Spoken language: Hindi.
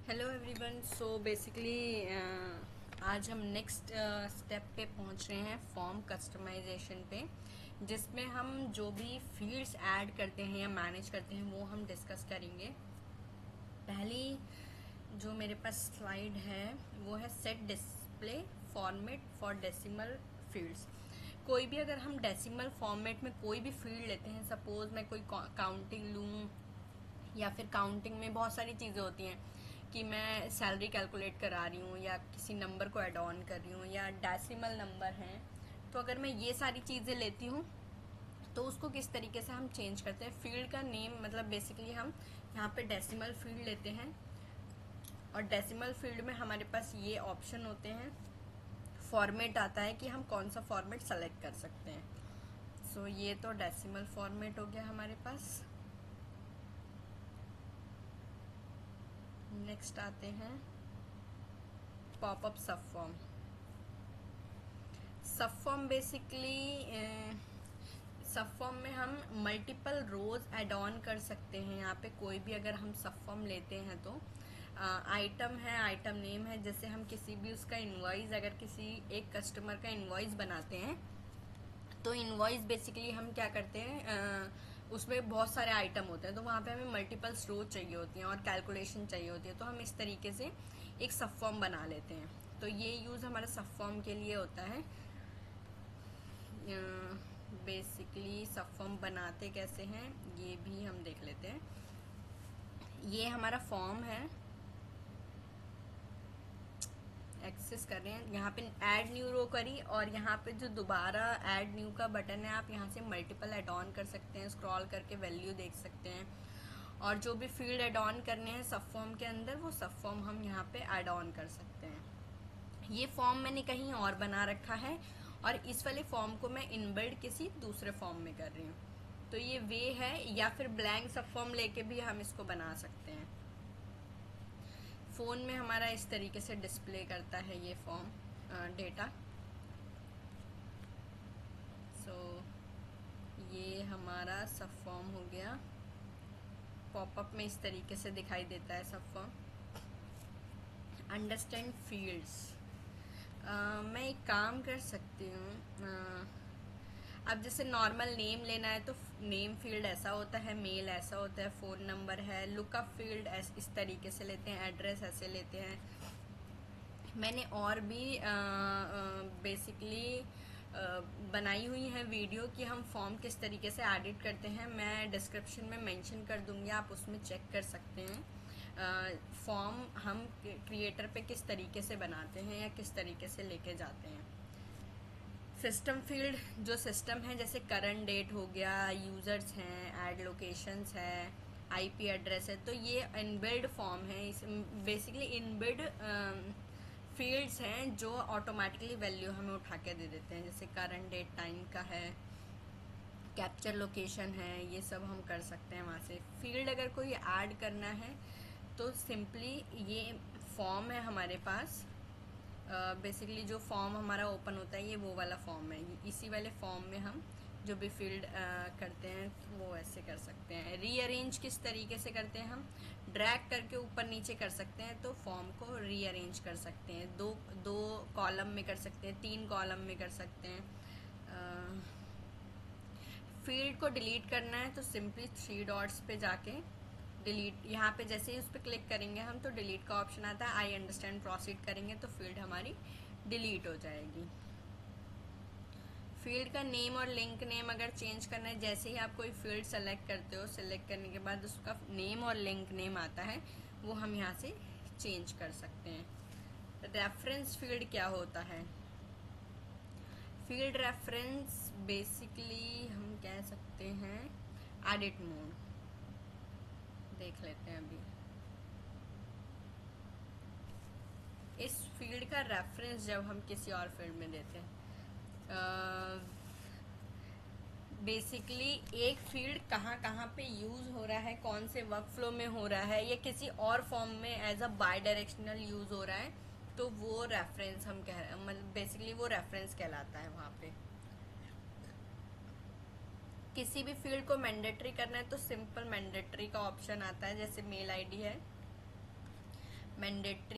Hello everyone. सो बेसिकली आज हम नेक्स्ट स्टेप पे पहुंच रहे हैं फॉर्म कस्टमाइजेशन पे, जिसमें हम जो भी फील्ड्स ऐड करते हैं या मैनेज करते हैं वो हम डिस्कस करेंगे। पहली जो मेरे पास स्लाइड है वो है set display format for decimal fields. कोई भी अगर हम डेसिमल फॉर्मेट में कोई भी फील्ड लेते हैं, सपोज मैं कोई काउंटिंग लूँ या फिर काउंटिंग में बहुत सारी चीज़ें होती हैं कि मैं सैलरी कैलकुलेट करा रही हूँ या किसी नंबर को ऐड ऑन कर रही हूँ या डेसिमल नंबर हैं, तो अगर मैं ये सारी चीज़ें लेती हूँ तो उसको किस तरीके से हम चेंज करते हैं। फील्ड का नेम मतलब बेसिकली हम यहाँ पे डेसिमल फील्ड लेते हैं और डेसिमल फील्ड में हमारे पास ये ऑप्शन होते हैं, फॉर्मेट आता है कि हम कौन सा फॉर्मेट सेलेक्ट कर सकते हैं। सो ये तो डेसिमल फॉर्मेट हो गया हमारे पास। नेक्स्ट आते हैं पॉपअप सब फॉर्म। सब फॉर्म बेसिकली सब फॉर्म में हम मल्टीपल रोज ऐड ऑन कर सकते हैं। यहाँ पे कोई भी अगर हम सब फॉर्म लेते हैं तो आइटम है, आइटम नेम है, जैसे हम किसी भी उसका इनवॉइस, अगर किसी एक कस्टमर का इनवॉइस बनाते हैं तो इनवॉइस बेसिकली हम क्या करते हैं, उसमें बहुत सारे आइटम होते हैं तो वहाँ पे हमें मल्टीपल रो चाहिए होती हैं और कैलकुलेशन चाहिए होती है, तो हम इस तरीके से एक सब फॉर्म बना लेते हैं। तो ये यूज़ हमारा सब फॉर्म के लिए होता है। बेसिकली सब फॉर्म बनाते कैसे हैं ये भी हम देख लेते हैं। ये हमारा फॉर्म है, एक्सेस कर रहे हैं, यहाँ पे ऐड न्यू रो करी और यहाँ पे जो दोबारा ऐड न्यू का बटन है आप यहाँ से मल्टीपल ऐड ऑन कर सकते हैं, स्क्रॉल करके वैल्यू देख सकते हैं और जो भी फील्ड ऐड ऑन करने हैं सब फॉर्म के अंदर वो सब फॉर्म हम यहाँ पे ऐड ऑन कर सकते हैं। ये फॉर्म मैंने कहीं और बना रखा है और इस वाले फॉर्म को मैं इनबिल्ड किसी दूसरे फॉर्म में कर रही हूँ, तो ये वे है, या फिर ब्लैंक सब फॉर्म लेके भी हम इसको बना सकते हैं। फ़ोन में हमारा इस तरीके से डिस्प्ले करता है ये फॉर्म डेटा। सो ये हमारा सब फॉर्म हो गया। पॉपअप में इस तरीके से दिखाई देता है सब फॉर्म। अंडरस्टैंड फील्ड्स, मैं एक काम कर सकती हूँ। अब जैसे नॉर्मल नेम लेना है तो नेम फील्ड ऐसा होता है, मेल ऐसा होता है, फ़ोन नंबर है, लुकअप फील्ड इस तरीके से लेते हैं, एड्रेस ऐसे लेते हैं। मैंने और भी बेसिकली बनाई हुई है वीडियो कि हम फॉर्म किस तरीके से एडिट करते हैं, मैं डिस्क्रिप्शन में मेंशन कर दूंगी, आप उसमें चेक कर सकते हैं फॉर्म हम क्रिएटर पे किस तरीके से बनाते हैं या किस तरीके से लेके जाते हैं। सिस्टम फील्ड जो सिस्टम है, जैसे करंट डेट हो गया, यूज़र्स हैं, ऐड लोकेशंस है, आईपी एड्रेस है, तो ये इनबिल्ड फॉर्म है। इस बेसिकली इनबिल्ड फील्ड्स हैं जो ऑटोमेटिकली वैल्यू हमें उठा के दे देते हैं, जैसे करंट डेट टाइम का है, कैप्चर लोकेशन है, ये सब हम कर सकते हैं वहाँ से। फील्ड अगर कोई ऐड करना है तो सिंपली ये फॉर्म है हमारे पास, बेसिकली जो फॉर्म हमारा ओपन होता है ये वो वाला फॉर्म है, इसी वाले फॉर्म में हम जो भी फील्ड करते हैं तो वो ऐसे कर सकते हैं। रीअरेंज किस तरीके से करते हैं, हम ड्रैग करके ऊपर नीचे कर सकते हैं तो फॉर्म को रीअरेंज कर सकते हैं, दो दो कॉलम में कर सकते हैं, 3 कॉलम में कर सकते हैं। फील्ड को डिलीट करना है तो सिंपली 3 डॉट्स पे जाके डिलीट, यहाँ पे जैसे ही उस पर क्लिक करेंगे हम तो डिलीट का ऑप्शन आता है, आई अंडरस्टैंड प्रोसीड करेंगे तो फील्ड हमारी डिलीट हो जाएगी। फील्ड का नेम और लिंक नेम अगर चेंज करना है, जैसे ही आप कोई फील्ड सेलेक्ट करते हो, सेलेक्ट करने के बाद उसका नेम और लिंक नेम आता है वो हम यहाँ से चेंज कर सकते हैं। रेफरेंस फील्ड क्या होता है, फील्ड रेफरेंस बेसिकली हम कह सकते हैं एडिट मोड, देख लेते हैं अभी। इस फील्ड का रेफरेंस जब हम किसी और फील्ड में देते हैं, बेसिकली एक फील्ड कहाँ कहाँ पे यूज़ हो रहा है, कौन से वर्क फ्लो में हो रहा है या किसी और फॉर्म में as a bidirectional use हो रहा है, तो वो रेफरेंस हम कह रहे हैं, मतलब बेसिकली वो रेफरेंस कहलाता है। वहाँ पे किसी भी फील्ड को मैंडेटरी करना है तो सिंपल मैंडेटरी का ऑप्शन आता है, जैसे मेल आईडी है, मैंडेटरी